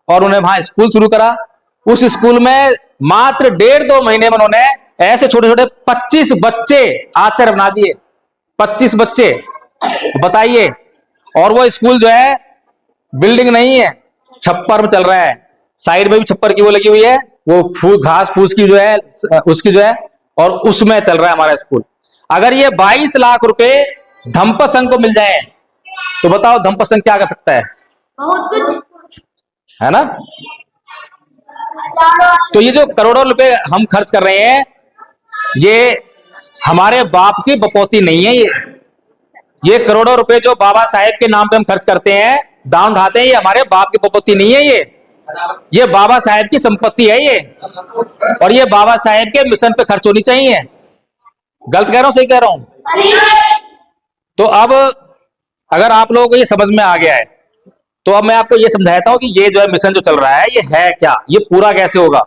और उन्हें वहां स्कूल शुरू करा। उस स्कूल में मात्र 1.5-2 महीने में उन्होंने ऐसे छोटे छोटे 25 बच्चे आचार्य बना दिए। 25 बच्चे, बताइए। और वो स्कूल जो है बिल्डिंग नहीं है, छप्पर में चल रहा है। साइड में भी छप्पर की वो लगी हुई है, वो घास फूस की जो है उसकी जो है, और उसमें चल रहा है हमारा स्कूल। अगर ये 22 लाख रुपए धम्पत संघ को मिल जाए तो बताओ धम्पत संघ क्या कर सकता है? बहुत कुछ, है ना। तो ये जो करोड़ों रुपए हम खर्च कर रहे हैं, ये हमारे बाप की बपौती नहीं है। ये करोड़ों रुपए जो बाबा साहेब के नाम पे हम खर्च करते हैं, दान उठाते हैं, ये हमारे बाप की बपौती नहीं है। ये बाबा साहेब की संपत्ति है ये, और ये बाबा साहेब के मिशन पे खर्च होनी चाहिए। गलत कह रहा हूं, सही कह रहा हूं? तो अब अगर आप लोगों को ये समझ में आ गया है तो अब मैं आपको ये समझाता हूं कि ये जो है मिशन जो चल रहा है ये है क्या, ये पूरा कैसे होगा,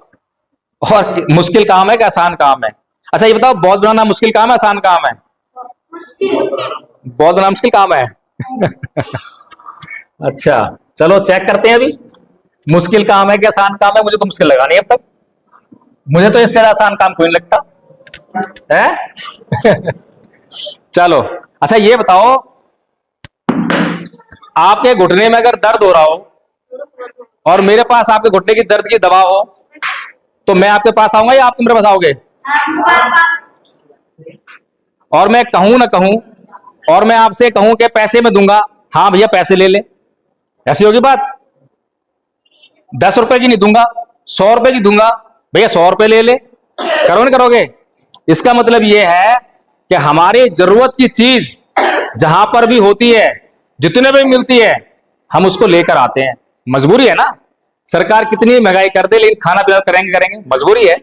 और मुश्किल काम है कि आसान काम है। अच्छा ये बताओ, बौद्ध बनाना मुश्किल काम है आसान काम है? बौद्ध बनाना मुश्किल काम है। अच्छा चलो चेक करते हैं अभी, मुश्किल काम है कि आसान काम है। मुझे तो मुश्किल लगा नहीं अब तक, मुझे तो इससे आसान काम कोई नहीं लगता है। चलो अच्छा ये बताओ, आपके घुटने में अगर दर्द हो रहा हो और मेरे पास आपके घुटने की दर्द की दवा हो, तो मैं आपके पास आऊंगा या आप मेरे पास आओगे? और मैं कहूं ना कहूं, और मैं आपसे कहूं कि पैसे में दूंगा, हाँ भैया पैसे ले ले, ऐसी होगी बात? 10 रुपए की नहीं दूंगा, 100 रुपए की दूंगा, भैया 100 रुपए ले ले, करो नहीं करोगे? इसका मतलब यह है कि हमारी जरूरत की चीज जहां पर भी होती है, जितने भी मिलती है, हम उसको लेकर आते हैं। मजबूरी है ना, सरकार कितनी महंगाई कर दे लेकिन खाना पीना करेंगे, मजबूरी है।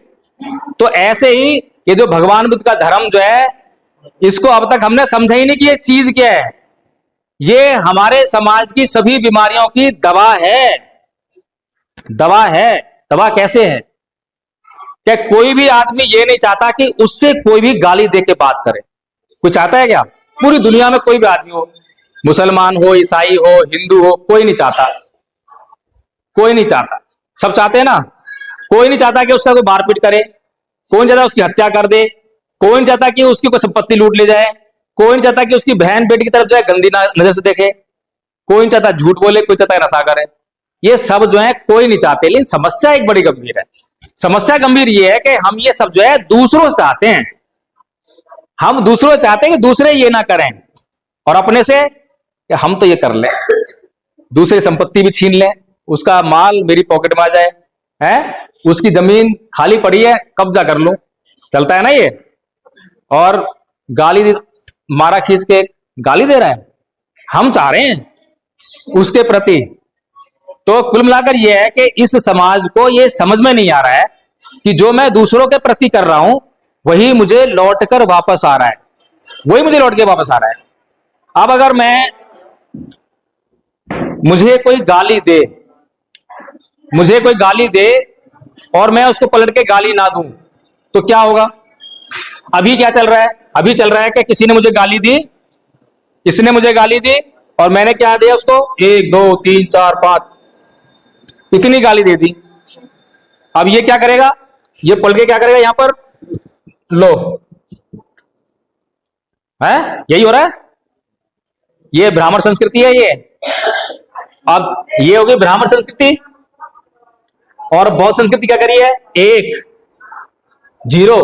तो ऐसे ही ये जो भगवान बुद्ध का धर्म जो है, इसको अब तक हमने समझा ही नहीं कि ये चीज क्या है। ये हमारे समाज की सभी बीमारियों की दवा है। दवा है। दवा कैसे है? क्या कोई भी आदमी ये नहीं चाहता कि उससे कोई भी गाली दे के बात करे? कोई चाहता है क्या? पूरी दुनिया में कोई भी आदमी हो, मुसलमान हो, ईसाई हो, हिंदू हो, कोई नहीं चाहता। कोई नहीं चाहता, सब चाहते हैं ना। कोई नहीं चाहता कि उसका कोई मारपीट करे, कोई नहीं चाहता उसकी हत्या कर दे, कोई नहीं चाहता कि उसकी कोई संपत्ति लूट ले जाए, कोई नहीं चाहता कि उसकी बहन बेटी की तरफ जो है गंदी नजर से देखे, कोई नहीं चाहता झूठ बोले, कोई चाहता है नशा करे। ये सब जो है कोई नहीं चाहते, लेकिन समस्या एक बड़ी गंभीर है। समस्या गंभीर ये है कि हम ये सब जो है दूसरों से चाहते हैं। हम दूसरों से चाहते हैं कि दूसरे ये ना करें, और अपने से कि हम तो ये कर लें, दूसरी संपत्ति भी छीन लें, उसका माल मेरी पॉकेट में आ जाए, है उसकी जमीन खाली पड़ी है कब्जा कर लूं, चलता है ना ये। और गाली मारा खींच के गाली दे रहा है, हम चाह रहे हैं उसके प्रति। तो कुल मिलाकर यह है कि इस समाज को यह समझ में नहीं आ रहा है कि जो मैं दूसरों के प्रति कर रहा हूं वही मुझे लौटकर वापस आ रहा है, वही मुझे लौट के वापस आ रहा है। अब अगर मुझे कोई गाली दे, मुझे कोई गाली दे और मैं उसको पलट के गाली ना दूं तो क्या होगा? अभी क्या चल रहा है? अभी चल रहा है कि किसी ने मुझे गाली दी, इसने मुझे गाली दी और मैंने क्या दिया उसको? 1 2 3 4 5 इतनी गाली दे दी। अब ये क्या करेगा? ये पलट के क्या करेगा? यहां पर लो, है यही हो रहा है। ये ब्राह्मण संस्कृति है ये। अब ये होगी ब्राह्मण संस्कृति, और बौद्ध संस्कृति क्या करी है? 1 0।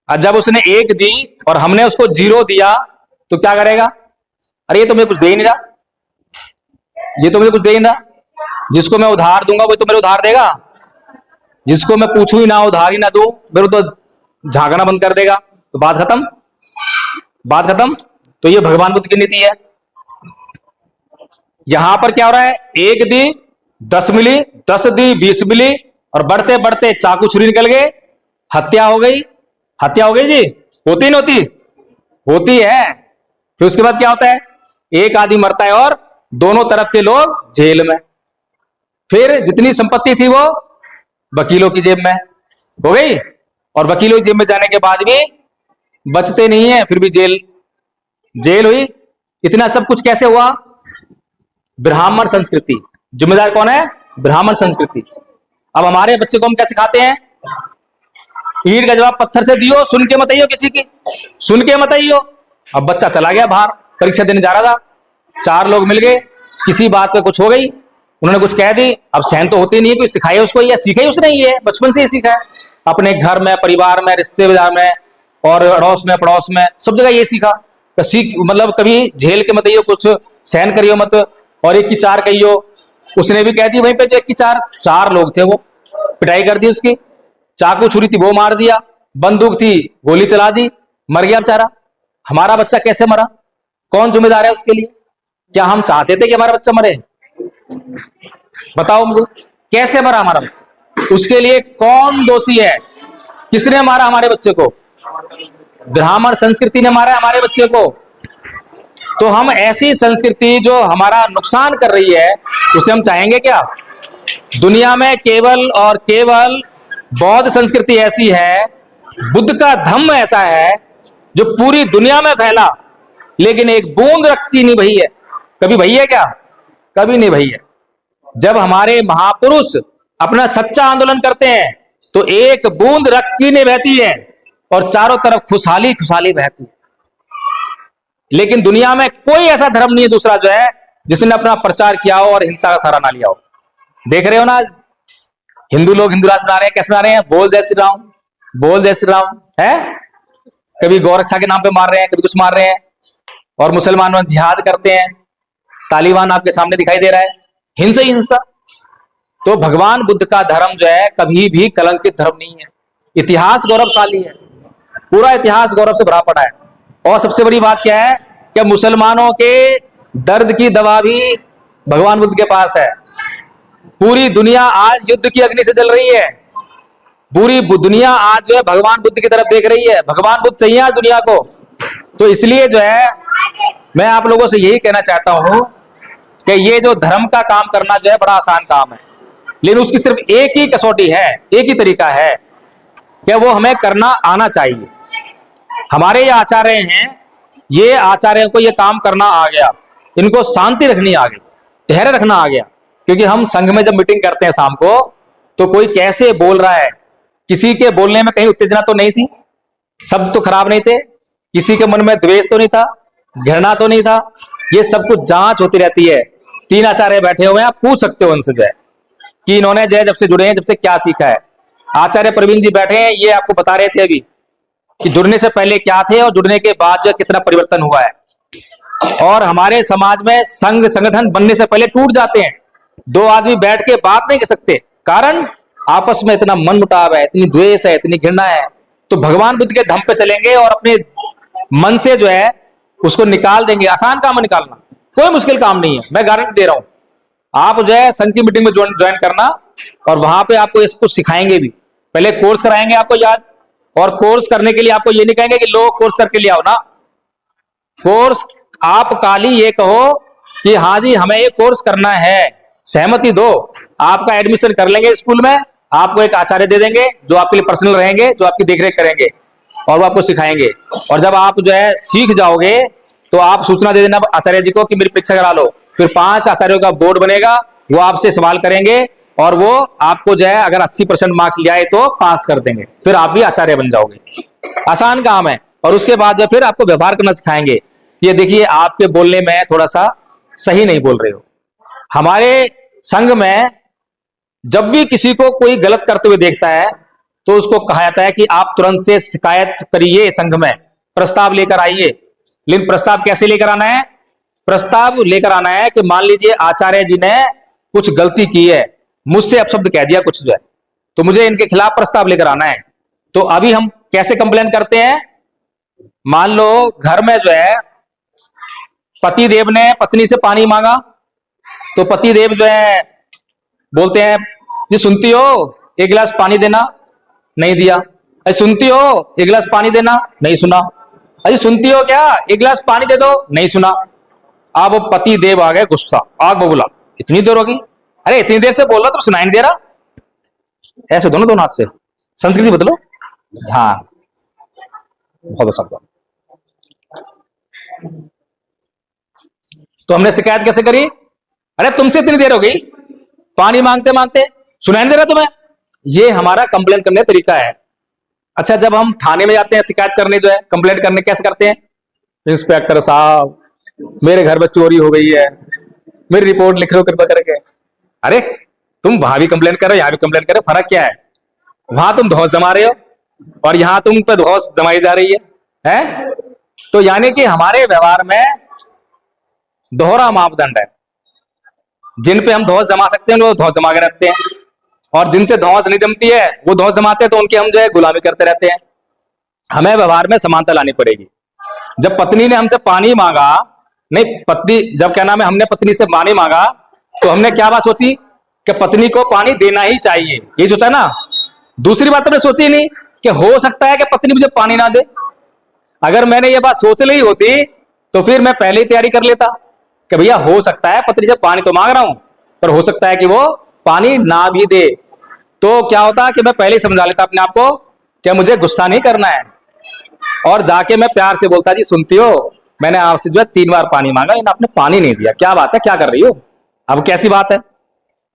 और जब उसने 1 दी और हमने उसको 0 दिया तो क्या करेगा? अरे ये तो मुझे कुछ दे ही नहीं रहा, ये तो मुझे कुछ दे ही नहीं रहा। जिसको मैं उधार दूंगा वो तो मेरे उधार देगा, जिसको मैं पूछूं ही ना, उधार ही ना दूं, मेरे तो झांकना बंद कर देगा। तो बात खत्म, बात खत्म। तो ये भगवान बुद्ध की नीति है। यहां पर क्या हो रहा है? 1 दी 10 मिली, 10 दी 20 मिली, और बढ़ते बढ़ते चाकू छुरी निकल गए, हत्या हो गई। हत्या हो गई जी, होती नहीं होती? होती है। फिर उसके बाद क्या होता है? एक आदमी मरता है और दोनों तरफ के लोग जेल में। फिर जितनी संपत्ति थी वो वकीलों की जेब में हो गई, और वकीलों की जेब में जाने के बाद भी बचते नहीं है, फिर भी जेल जेल हुई। इतना सब कुछ कैसे हुआ? ब्राह्मण संस्कृति। जिम्मेदार कौन है? ब्राह्मण संस्कृति। अब हमारे बच्चे को हम क्या सिखाते हैं? ईंट का जवाब पत्थर से दियो, सुन के मत आइयो, किसी की सुन के मत आइयो। अब बच्चा चला गया बाहर, परीक्षा देने जा रहा था, 4 लोग मिल गए, किसी बात पे कुछ हो गई, उन्होंने कुछ कह दी। अब सहन तो होती नहीं है, कोई सिखाए उसको या सीखा ही उसने, ये बचपन से ही सीखा है, अपने घर में, परिवार में, रिश्तेदार में और अड़ोस में, पड़ोस में, सब जगह ये सीखा। तो सीख मतलब कभी झेल के मत आइयो, कुछ सहन करियो मत, और 1 की 4 कहियो। उसने भी कह दी वहीं पे, जो 1 की 4 लोग थे, वो पिटाई कर दी उसकी, चाकू छुरी थी वो मार दिया, बंदूक थी गोली चला दी, मर गया बेचारा। हमारा बच्चा कैसे मरा? कौन जिम्मेदार है उसके लिए? क्या हम चाहते थे कि हमारा बच्चा मरे? बताओ मुझे, कैसे मरा हमारा बच्चा? उसके लिए कौन दोषी है? किसने मारा हमारे बच्चे को? ब्राह्मण संस्कृति ने मारा है हमारे बच्चे को। तो हम ऐसी संस्कृति जो हमारा नुकसान कर रही है, उसे हम चाहेंगे क्या? दुनिया में केवल और केवल बौद्ध संस्कृति ऐसी है, बुद्ध का धम्म ऐसा है जो पूरी दुनिया में फैला, लेकिन एक बूंद रक्त की नहीं बही है। कभी बही है क्या? कभी नहीं बही है। जब हमारे महापुरुष अपना सच्चा आंदोलन करते हैं तो एक बूंद रक्त की नहीं बहती है और चारों तरफ खुशहाली खुशहाली बहती है। लेकिन दुनिया में कोई ऐसा धर्म नहीं है दूसरा जो है जिसने अपना प्रचार किया हो और हिंसा का सहारा ना लिया हो। देख रहे हो ना, आज हिंदू लोग हिंदू राष्ट्र बना रहे हैं, कैसे बना रहे हैं? बोल जय श्री राम, बोल जय श्री राम है। कभी गौरक्षा के नाम पे मार रहे हैं, कभी कुछ मार रहे हैं, और मुसलमानों जिहाद करते हैं, तालिबान आपके सामने दिखाई दे रहा है, हिंसा ही हिंसा। तो भगवान बुद्ध का धर्म जो है कभी भी कलंकित धर्म नहीं है, इतिहास गौरवशाली है, पूरा इतिहास गौरव से भरा पड़ा है। और सबसे बड़ी बात क्या है कि मुसलमानों के दर्द की दवा भी भगवान बुद्ध के पास है। पूरी दुनिया आज युद्ध की अग्नि से जल रही है, पूरी दुनिया आज जो है भगवान बुद्ध की तरफ देख रही है। भगवान बुद्ध चाहिए आज दुनिया को। तो इसलिए जो है मैं आप लोगों से यही कहना चाहता हूं कि ये जो धर्म का काम करना जो है बड़ा आसान काम है, लेकिन उसकी सिर्फ एक ही कसौटी है, एक ही तरीका है कि वो हमें करना आना चाहिए। हमारे ये आचार्य हैं, ये आचार्यों को ये काम करना आ गया, इनको शांति रखनी आ गई, धैर्य रखना आ गया। क्योंकि हम संघ में जब मीटिंग करते हैं शाम को, तो कोई कैसे बोल रहा है, किसी के बोलने में कहीं उत्तेजना तो नहीं थी, शब्द तो खराब नहीं थे, किसी के मन में द्वेष तो नहीं था, घृणा तो नहीं था, ये सब कुछ जांच होती रहती है। 3 आचार्य बैठे हुए हैं, आप पूछ सकते हो उनसे जो है कि इन्होंने जय जब से जुड़े हैं, जब से क्या सीखा है। आचार्य प्रवीण जी बैठे हैं, ये आपको बता रहे थे अभी कि जुड़ने से पहले क्या थे और जुड़ने के बाद जो कितना परिवर्तन हुआ है। और हमारे समाज में संघ संगठन बनने से पहले टूट जाते हैं, 2 आदमी बैठ के बात नहीं कर सकते, कारण आपस में इतना मन मुटाव है, इतनी द्वेष है, इतनी घृणा है। तो भगवान बुद्ध के धम पे चलेंगे और अपने मन से जो है उसको निकाल देंगे। आसान काम है निकालना, कोई मुश्किल काम नहीं है, मैं गारंटी दे रहा हूं। आप जो है संघ की मीटिंग में ज्वाइन करना, और वहां पे आपको इसको सिखाएंगे भी। पहले कोर्स कराएंगे आपको याद, और कोर्स करने के लिए आपको ये नहीं कहेंगे कि लो कोर्स करके ले आओ ना। कोर्स आप काली ये कहो कि हाँ जी हमें ये कोर्स करना है, सहमति दो, आपका एडमिशन कर लेंगे स्कूल में, आपको एक आचार्य दे देंगे जो आपके लिए पर्सनल रहेंगे, जो आपकी देखरेख करेंगे और वो आपको सिखाएंगे। और जब आप जो है सीख जाओगे तो आप सूचना दे देना आचार्य जी को कि मेरी परीक्षा करा लो। फिर 5 आचार्यों का बोर्ड बनेगा, वो आपसे सवाल करेंगे और वो आपको जो है अगर 80% मार्क्स ले आए तो पास कर देंगे, फिर आप भी आचार्य बन जाओगे। आसान काम है। और उसके बाद जो फिर आपको व्यवहार करना सिखाएंगे। ये देखिए आपके बोलने में थोड़ा सा सही नहीं बोल रहे हो। हमारे संघ में जब भी किसी को कोई गलत करते हुए देखता है तो उसको कहा जाता है कि आप तुरंत से शिकायत करिए, संघ में प्रस्ताव लेकर आइए। लेकिन प्रस्ताव कैसे लेकर आना है? प्रस्ताव लेकर आना है कि मान लीजिए आचार्य जी ने कुछ गलती की है, मुझसे अपशब्द कह दिया कुछ जो है, तो मुझे इनके खिलाफ प्रस्ताव लेकर आना है। तो अभी हम कैसे कंप्लेन करते हैं? मान लो घर में जो है पति देव ने पत्नी से पानी मांगा, तो पति देव जो है बोलते हैं जी सुनती हो 1 गिलास पानी देना, नहीं दिया। अरे सुनती हो 1 गिलास पानी देना, नहीं सुना। अरे सुनती हो क्या, 1 गिलास पानी दे दो, नहीं सुना। अब वो पति देव आ गए गुस्सा, आग बबूला, इतनी देर होगी, अरे इतनी देर से बोल रहा तुम सुनाई नहीं दे रहा। ऐसे दोनों हाथ से संस्कृति बदलो। हाँ बहुत अच्छा। तो हमने शिकायत कैसे करी? अरे तुमसे इतनी देर हो गई पानी मांगते मांगते, सुनाई नहीं दे रहा तुम्हें? ये हमारा कंप्लेंट करने का तरीका है। अच्छा, जब हम थाने में जाते हैं शिकायत करने, जो है कंप्लेंट करने, कैसे करते हैं? इंस्पेक्टर साहब, मेरे घर में चोरी हो गई है, मेरी रिपोर्ट लिख लो कृपा करके। अरे तुम वहां भी कंप्लेंट करो, यहां भी कंप्लेंट करो, फर्क क्या है? वहां तुम धौंस जमा रहे हो और यहां तुम पे धौंस जमाई जा रही है? तो यानी कि हमारे व्यवहार में दोहरा मापदंड है। जिन पे हम धौंस जमा सकते हैं वो धौंस जमा के रखते हैं, और जिनसे धौंस नहीं जमती है वो धौंस जमाते हैं, तो उनकी हम जो है गुलामी करते रहते हैं। हमें व्यवहार में समानता लानी पड़ेगी। जब पत्नी ने हमसे पानी मांगा, नहीं पत्नी, जब क्या नाम है, हमने पत्नी से पानी मांगा, तो हमने क्या बात सोची कि पत्नी को पानी देना ही चाहिए, ये सोचा ना। दूसरी बात हमने सोची नहीं कि हो सकता है कि पत्नी मुझे पानी ना दे। अगर मैंने ये बात सोच ली होती तो फिर मैं पहले ही तैयारी कर लेता कि भैया हो सकता है पत्नी से पानी तो मांग रहा हूं, पर हो सकता है कि वो पानी ना भी दे। तो क्या होता कि मैं पहले ही समझा लेता अपने आप को कि मुझे गुस्सा नहीं करना है, और जाके मैं प्यार से बोलता, जी सुनती हो, मैंने आपसे जो है 3 बार पानी मांगा, लेकिन आपने पानी नहीं दिया, क्या बात है, क्या कर रही हो? अब कैसी बात है?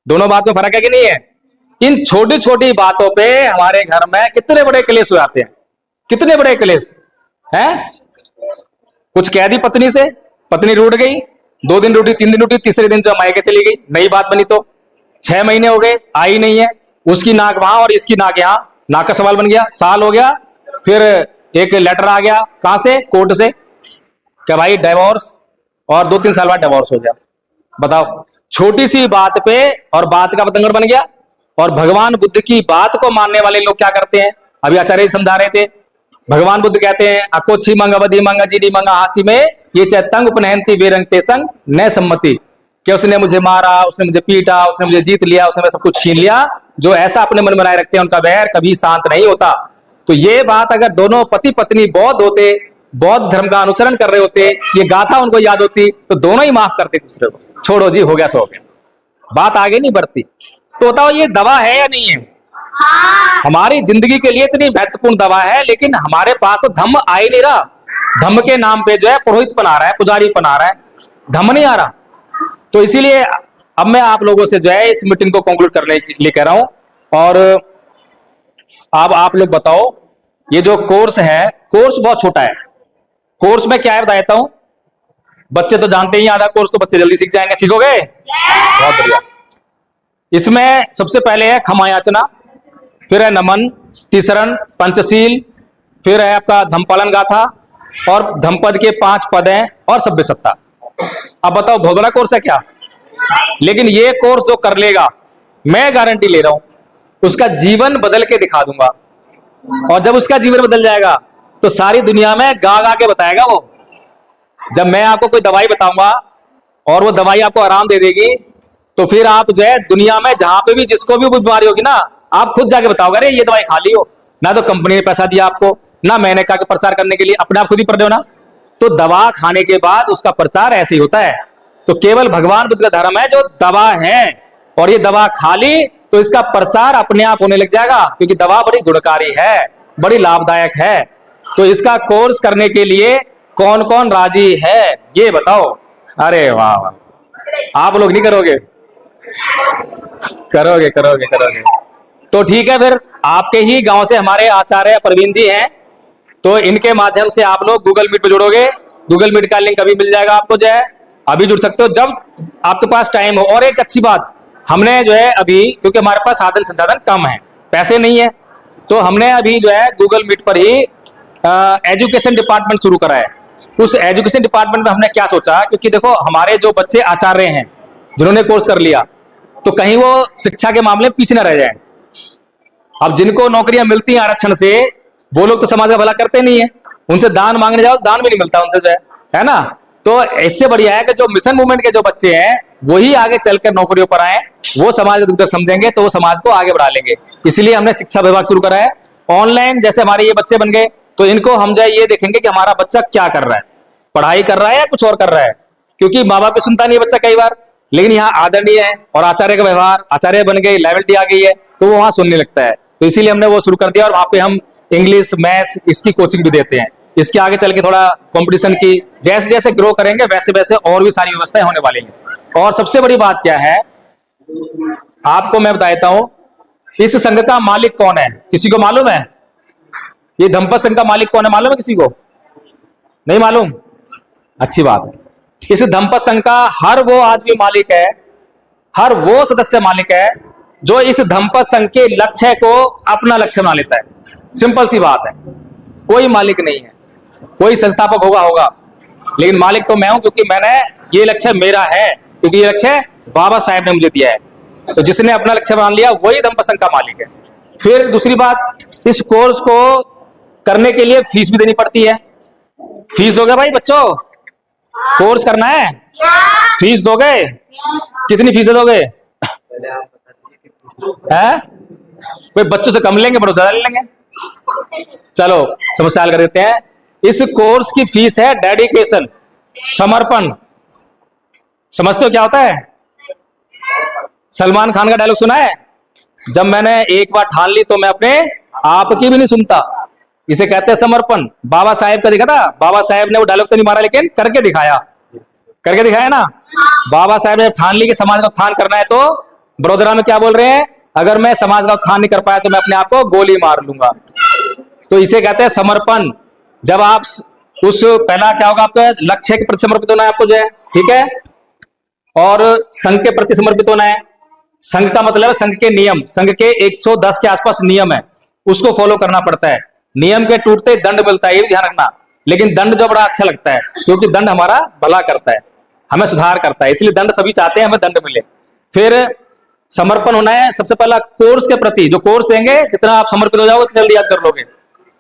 दोनों बात में फर्क है कि नहीं है? इन छोटी छोटी बातों पे हमारे घर में कितने बड़े क्लेश हो जाते हैं, कितने बड़े क्लेश हैं। कुछ कह दी पत्नी से, पत्नी रूठ गई, 2 दिन रूठी, 3 दिन रूठी, तीसरे दिन जो मायके चली गई, नई बात बनी तो 6 महीने हो गए, आई नहीं है, उसकी नाक वहां और इसकी नाक यहां, नाक का सवाल बन गया, साल हो गया, फिर एक लेटर आ गया, कहां से? कोर्ट से, क्या भाई डिवोर्स, और 2-3 साल बाद डिवोर्स हो गया। बताओ, छोटी सी बात पे और बात का बतंगड़ बन गया। और भगवान बुद्ध की बात को मानने वाले लोग क्या करते हैं? अभी आचार्य जी समझा रहे थे, भगवान बुद्ध कहते हैं, अकोच्छी मंग अवधि मंग जीडी मंग हासी में ये चैतंग उपनयंती वेरंग तेसंग न सम्मति, कि उसने मुझे मारा, उसने मुझे पीटा, उसने मुझे जीत लिया, उसने सब कुछ छीन लिया, जो ऐसा अपने मन में बनाए रखते हैं उनका वैर कभी शांत नहीं होता। तो ये बात अगर दोनों पति पत्नी बौद्ध होते, बौद्ध धर्म का अनुसरण कर रहे होते, ये गाथा उनको याद होती, तो दोनों ही माफ करते दूसरे को, छोड़ो जी हो गया सो हो गया, बात आगे नहीं बढ़ती। तो बताओ ये दवा है या नहीं है? हमारी जिंदगी के लिए इतनी महत्वपूर्ण दवा है, लेकिन हमारे पास तो धम्म आ ही नहीं रहा। धम्म के नाम पे जो है पुरोहित बना रहा है, पुजारी बना रहा है, धम्म नहीं आ रहा। तो इसीलिए अब मैं आप लोगों से जो है इस मीटिंग को कंक्लूड करने के लिए कह रहा हूं। और अब आप लोग बताओ, ये जो कोर्स है, कोर्स बहुत छोटा है। कोर्स में क्या है बता देता हूं। बच्चे तो जानते ही, आधा कोर्स तो बच्चे जल्दी सीख जाएंगे, सीखोगे? बहुत बढ़िया। इसमें सबसे पहले है क्षमा याचना, फिर है नमन, तीसरन, पंचशील, फिर है आपका धम्मपालन गाथा, और धम्मपद के 5 पद हैं, और सभ्य सत्ता। अब बताओ बहुत बड़ा कोर्स है क्या? लेकिन ये कोर्स जो कर लेगा, मैं गारंटी ले रहा हूं, उसका जीवन बदल के दिखा दूंगा। और जब उसका जीवन बदल जाएगा तो सारी दुनिया में गा गा के बताएगा वो। जब मैं आपको कोई दवाई बताऊंगा और वो दवाई आपको आराम दे देगी, तो फिर आप जो है दुनिया में जहां पे भी जिसको भी बीमारी होगी ना, आप खुद जाके बताओगे, अरे ये दवाई खा लियो। ना तो कंपनी ने पैसा दिया आपको, ना मैंने कहा कि प्रचार करने के लिए, अपने आप खुद ही पढ़ रहे हो ना। तो दवा खाने के बाद उसका प्रचार ऐसे ही होता है। तो केवल भगवान बुद्ध का धर्म है जो दवा है, और ये दवा खा ली तो इसका प्रचार अपने आप होने लग जाएगा, क्योंकि दवा बड़ी गुणकारी है, बड़ी लाभदायक है। तो इसका कोर्स करने के लिए कौन कौन राजी है ये बताओ। अरे वाह वाह, आप लोग नहीं करोगे? करोगे करोगे करोगे। तो ठीक है, फिर आपके ही गांव से हमारे आचार्य प्रवीण जी हैं, तो इनके माध्यम से आप लोग गूगल मीट पे जुड़ोगे। गूगल मीट का लिंक अभी मिल जाएगा आपको, जो है अभी जुड़ सकते हो जब आपके पास टाइम हो। और एक अच्छी बात, हमने जो है अभी, क्योंकि हमारे पास साधन संसाधन कम है, पैसे नहीं है, तो हमने अभी जो है गूगल मीट पर ही एजुकेशन डिपार्टमेंट शुरू करा है। उस एजुकेशन डिपार्टमेंट में हमने क्या सोचा, क्योंकि देखो हमारे जो बच्चे आचार्य हैं जिन्होंने कोर्स कर लिया, तो कहीं वो शिक्षा के मामले में पीछे न रह जाए। अब जिनको नौकरियां मिलती हैं आरक्षण से, वो लोग तो समाज का भला करते नहीं है, उनसे दान मांगने जाओ दान भी नहीं मिलता उनसे, जो है ना। तो इससे बढ़िया है कि जो मिशन मूवमेंट के जो बच्चे हैं वही आगे चलकर नौकरियों पर आए, वो समाज को समझेंगे तो वो समाज को आगे बढ़ा लेंगे। इसलिए हमने शिक्षा विभाग शुरू करा है। ऑनलाइन जैसे हमारे ये बच्चे बन गए, तो इनको हम जो ये देखेंगे कि हमारा बच्चा क्या कर रहा है, पढ़ाई कर रहा है या कुछ और कर रहा है, क्योंकि माँ बाप भी सुनता नहीं है बच्चा कई बार। लेकिन यहाँ आदरणीय है और आचार्य का व्यवहार, आचार्य बन गई, लेवलिटी आ गई है, तो वो वहां सुनने लगता है। तो इसीलिए हमने वो शुरू कर दिया, और वहां पे हम इंग्लिश, मैथ्स, इसकी कोचिंग भी देते हैं। इसके आगे चल के थोड़ा कंपटीशन की जैसे जैसे ग्रो करेंगे वैसे वैसे और भी सारी व्यवस्थाएं होने वाली हैं। और सबसे बड़ी बात क्या है, आपको मैं बताता हूं, इस संघ का मालिक कौन है, किसी को मालूम है? ये धम्पत संघ का मालिक कौन है, मालूम है किसी को? नहीं मालूम? अच्छी बात है। इस धम्पत संघ का हर वो आदमी मालिक है, हर वो सदस्य मालिक है जो इस धम्पत संघ के लक्ष्य को अपना लक्ष्य बना लेता है। सिंपल सी बात है, कोई मालिक नहीं है, कोई संस्थापक होगा, लेकिन मालिक तो मैं हूं, क्योंकि मैंने ये लक्ष्य मेरा है, क्योंकि ये लक्ष्य बाबा साहेब ने मुझे दिया है। तो जिसने अपना लक्ष्य बना लिया वही धम्पत संघ का मालिक है। फिर दूसरी बात, इस कोर्स को करने के लिए फीस भी देनी पड़ती है। फीस दोगे भाई बच्चों? कोर्स करना है, फीस दोगे? कितनी फीस दोगे? है कोई बच्चों से कम लेंगे, बड़ों ज्यादा ले लेंगे? चलो समस्या हल कर देते हैं। इस कोर्स की फीस है डेडिकेशन, समर्पण। समझते हो क्या होता है? सलमान खान का डायलॉग सुना है, जब मैंने एक बार ठान ली तो मैं अपने आप की भी नहीं सुनता। इसे कहते हैं समर्पण। बाबा साहेब का देखा था, बाबा साहेब ने वो डायलॉग तो नहीं मारा, लेकिन करके दिखाया, करके दिखाया ना। बाबा साहेब ने ठान ली कि समाज का उत्थान करना है, तो बड़ोदरा में क्या बोल रहे हैं, अगर मैं समाज का उत्थान नहीं कर पाया तो मैं अपने आप को गोली मार लूंगा। तो इसे कहते हैं समर्पण। जब आप उस पहला क्या होगा, आपका लक्ष्य के प्रति समर्पित होना है आपको जो है, ठीक है, और संघ के प्रति समर्पित होना है। संघ का मतलब है संघ के नियम, संघ के 110 के आसपास नियम है, उसको फॉलो करना पड़ता है। नियम के टूटते दंड मिलता है, ये भी ध्यान रखना। लेकिन दंड जो बड़ा अच्छा लगता है, क्योंकि दंड हमारा भला करता है, हमें सुधार करता है, इसलिए दंड सभी चाहते हैं हमें दंड मिले। फिर समर्पण होना है सबसे पहला कोर्स के प्रति। जो कोर्स देंगे, जितना आप समर्पित हो जाओगे उतना जल्दी याद कर लोगे,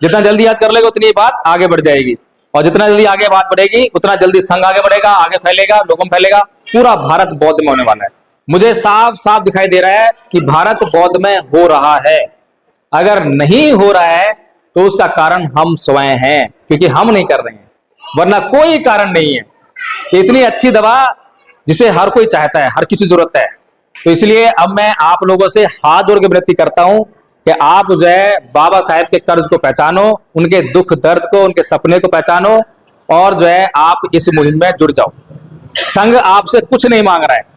जितना जल्दी याद कर लोगे उतनी बात आगे बढ़ जाएगी, और जितना जल्दी आगे बात बढ़ेगी उतना जल्दी संघ आगे बढ़ेगा, आगे फैलेगा, लोगों में फैलेगा। पूरा भारत बौद्ध में होने वाला है। मुझे साफ साफ दिखाई दे रहा है कि भारत बौद्ध में हो रहा है। अगर नहीं हो रहा है तो उसका कारण हम स्वयं हैं, क्योंकि हम नहीं कर रहे हैं, वरना कोई कारण नहीं है। इतनी अच्छी दवा जिसे हर कोई चाहता है, हर किसी जरूरत है। तो इसलिए अब मैं आप लोगों से हाथ जोड़ के विनती करता हूं कि आप जो है बाबा साहेब के कर्ज को पहचानो, उनके दुख दर्द को, उनके सपने को पहचानो, और जो है आप इस मुहिम में जुड़ जाओ। संघ आपसे कुछ नहीं मांग रहा है।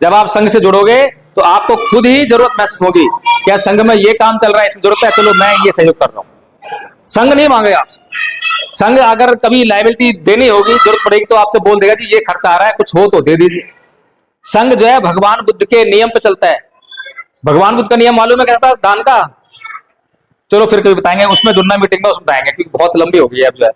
जब आप संघ से जुड़ोगे तो आपको खुद ही जरूरत महसूस होगी, क्या संघ में ये काम चल रहा है, इसमें जरूरत है, चलो मैं ये सहयोग कर रहा हूं। संघ नहीं मांगेगा आपसे। संघ अगर कभी लायबिलिटी देनी होगी, जरूरत पड़ेगी, तो आपसे बोल देगा जी ये खर्चा आ रहा है, कुछ हो तो दे दीजिए। संघ जो है भगवान बुद्ध के नियम पे चलता है। भगवान बुद्ध का नियम मालूम है क्या था दान का? चलो फिर कभी बताएंगे, उसमें जुड़ना मीटिंग में, उसमें बताएंगे, क्योंकि बहुत लंबी हो गई है अब जो है।